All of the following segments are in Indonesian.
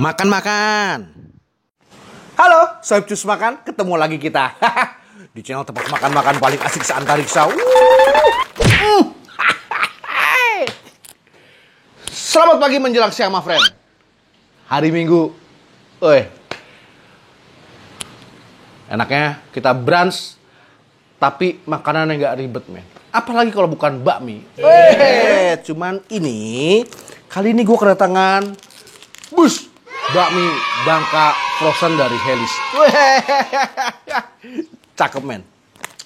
Makan-makan. Halo, Sohib Cus Makan, ketemu lagi kita di channel tempat makan-makan paling asik se-antariksa. Selamat pagi menjelang siang, my friend. Hari Minggu. Enaknya kita brunch, tapi makanannya nggak ribet, men. Apalagi kalau bukan bakmi. Cuman kali ini gue kedatangan bus bakmi Bangka Frozen dari Helis. Cakep, men.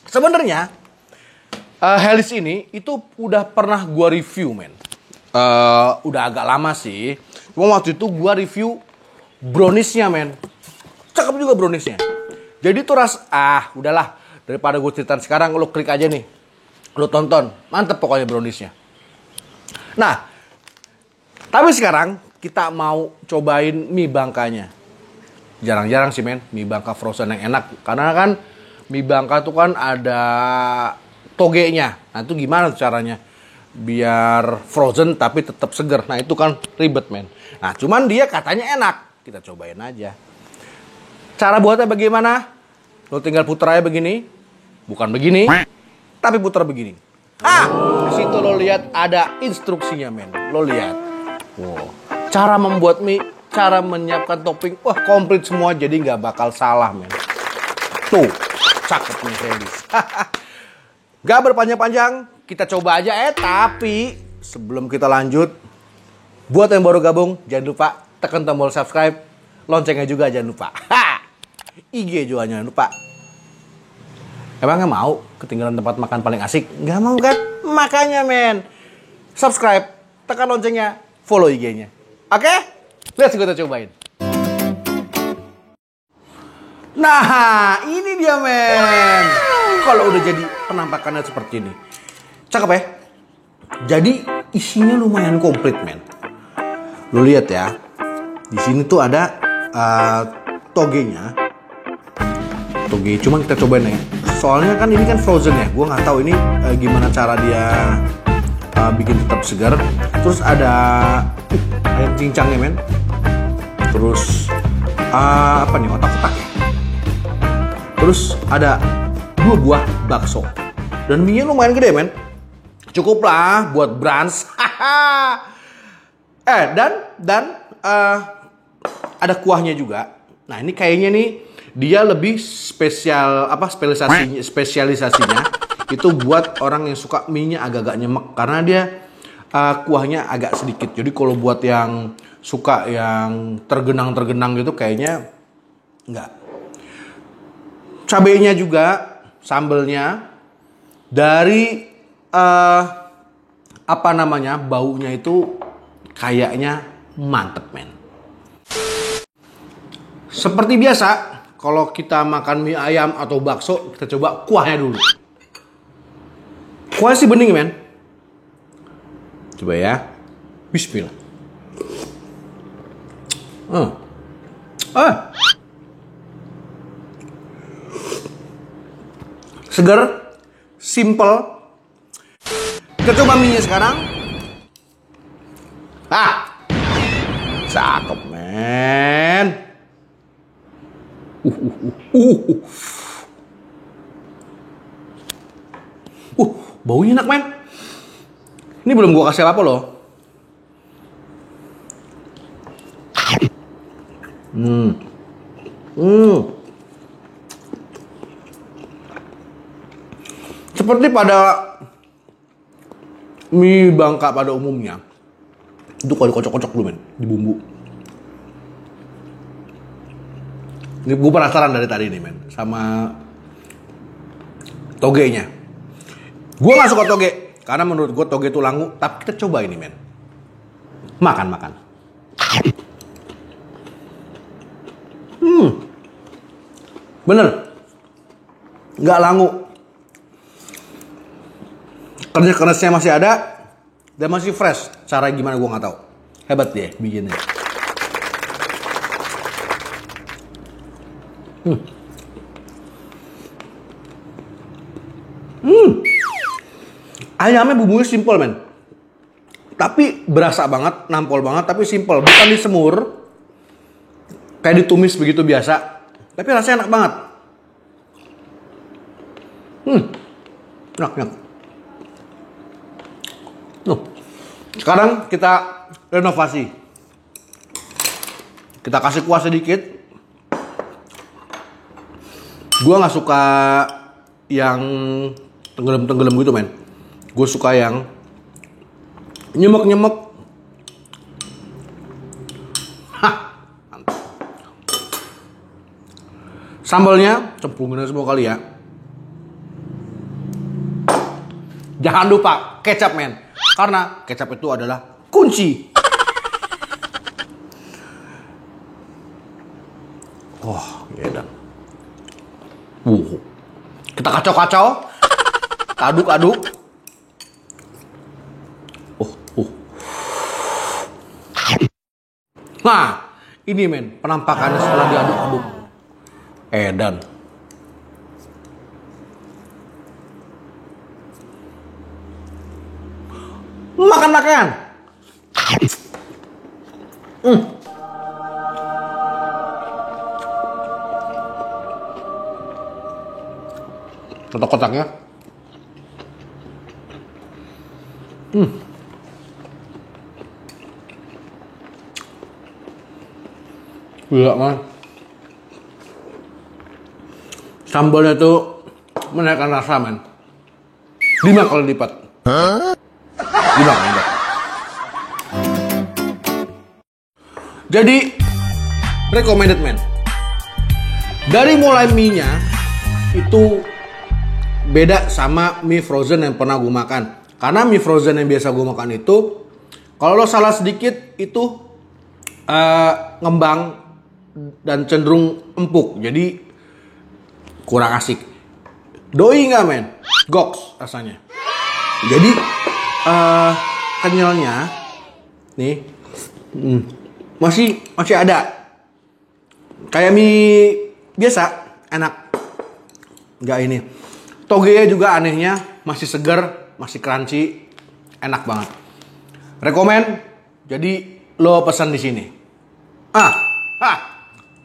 Sebenarnya Helis ini itu udah pernah gue review, men. Udah agak lama sih. Cuma waktu itu gue review browniesnya, men. Cakep juga browniesnya. Jadi tuh udahlah. Daripada gue ceritain sekarang, lo klik aja nih. Lo tonton. Mantep pokoknya browniesnya. Nah, tapi sekarang kita mau cobain mie Bangkanya. Jarang-jarang sih, men, mie Bangka Frozen yang enak. Karena kan mie Bangka tuh kan ada togenya. Nah, itu gimana tuh caranya? Biar frozen tapi tetap seger. Nah, itu kan ribet, men. Nah, cuman dia katanya enak. Kita cobain aja. Cara buatnya bagaimana? Lo tinggal putar aja begini. Bukan begini, tapi putar begini. Di situ lo lihat ada instruksinya, men. Lo lihat. Wow. Cara membuat mie, cara menyiapkan topping, wah komplit semua, jadi nggak bakal salah, men. Tuh, cakep nih Helis. Gak berpanjang-panjang, kita coba aja. Tapi sebelum kita lanjut, buat yang baru gabung, jangan lupa tekan tombol subscribe, loncengnya juga jangan lupa. IG juga jangan lupa. Emang gak mau ketinggalan tempat makan paling asik? Gak mau kan? Makanya, men, subscribe, tekan loncengnya, follow IG-nya. Oke? Let's kita cobain. Nah, ini dia, men. Kalau udah jadi penampakannya seperti ini. Cakep ya? Jadi isinya lumayan komplit, men. Lu lihat ya. Di sini tuh ada togenya. Toge, cuman kita cobain ya. Soalnya kan ini kan frozen ya. Gue nggak tahu ini gimana cara dia bikin tetap segar. Terus ada ayam cincangnya, men. Terus apa nih, otak-otak ya. Terus ada 2 buah bakso. Dan mie-nya lumayan gede, men. Cukup lah buat brunch. Dan ada kuahnya juga. Nah, ini kayaknya nih dia lebih spesialisasinya itu buat orang yang suka mie-nya agak-agak nyemek karena dia kuahnya agak sedikit. Jadi kalau buat yang suka yang tergenang gitu kayaknya enggak. Cabenya juga, sambelnya dari baunya itu kayaknya mantep, men. Seperti biasa, kalau kita makan mie ayam atau bakso, kita coba kuahnya dulu. Kuahnya sih bening, men. Coba ya. Bismillah. Segar, simple. Kita coba mie-nya sekarang. Cakep, men. Baunya enak, men. Ini belum gua kasih apa loh. Seperti pada mie Bangka pada umumnya, itu kalau dikocok-kocok dulu, men, di bumbu. Ini gue penasaran dari tadi nih, men, sama togenya. Gue gak suka toge, karena menurut gue toge itu langu. Tapi kita coba ini, men. Makan. Bener, gak langu. Keras-kerasnya masih ada dan masih fresh. Cara gimana gue gak tahu. Hebat dia bikinnya. Ayamnya bumbunya simple, men. Tapi berasa banget, nampol banget, tapi simple. Bukan disemur, Kayak ditumis begitu biasa. Tapi rasanya enak banget. Enak. Sekarang kita renovasi. Kita kasih kuah sedikit. Gue nggak suka yang tenggelam gitu, men. Gue suka yang nyemek. Sambalnya cemplungin semua kali ya. Jangan lupa kecap, men. Karena kecap itu adalah kunci. Wah, edan. Kita kacau-kacau. Aduk-aduk. Nah, ini, men, penampakannya setelah diaduk-aduk. Edan. Makan. Kotak-kotaknya. Gila, man. Sambalnya tuh menaikkan rasa, man. 5 kali lipat. 5 kali lipat. Jadi recommended, man. Dari mulai mie-nya itu beda sama mie frozen yang pernah gue makan. Karena mie frozen yang biasa gue makan itu, kalau lo salah sedikit itu ngembang dan cenderung empuk. Jadi kurang asik. Doi nggak, men? Goks rasanya. Jadi kenyalnya nih masih ada. Kayak mie biasa, enak. Nggak ini. Togenya juga anehnya masih segar, masih crunchy, enak banget. Rekomen. Jadi lo pesan di sini.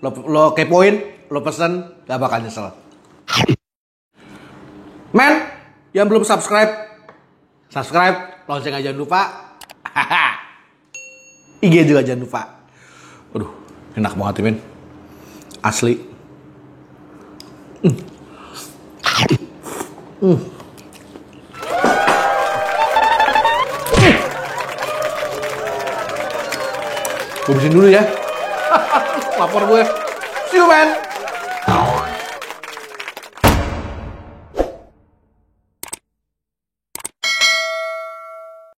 Lo kepoin, lo pesan, gak bakal nyesel. Men, yang belum subscribe, lonceng aja jangan lupa. IG juga jangan lupa. Aduh, enak banget, men. Asli. Gue bersihin dulu ya. Lapar gue. See you, man.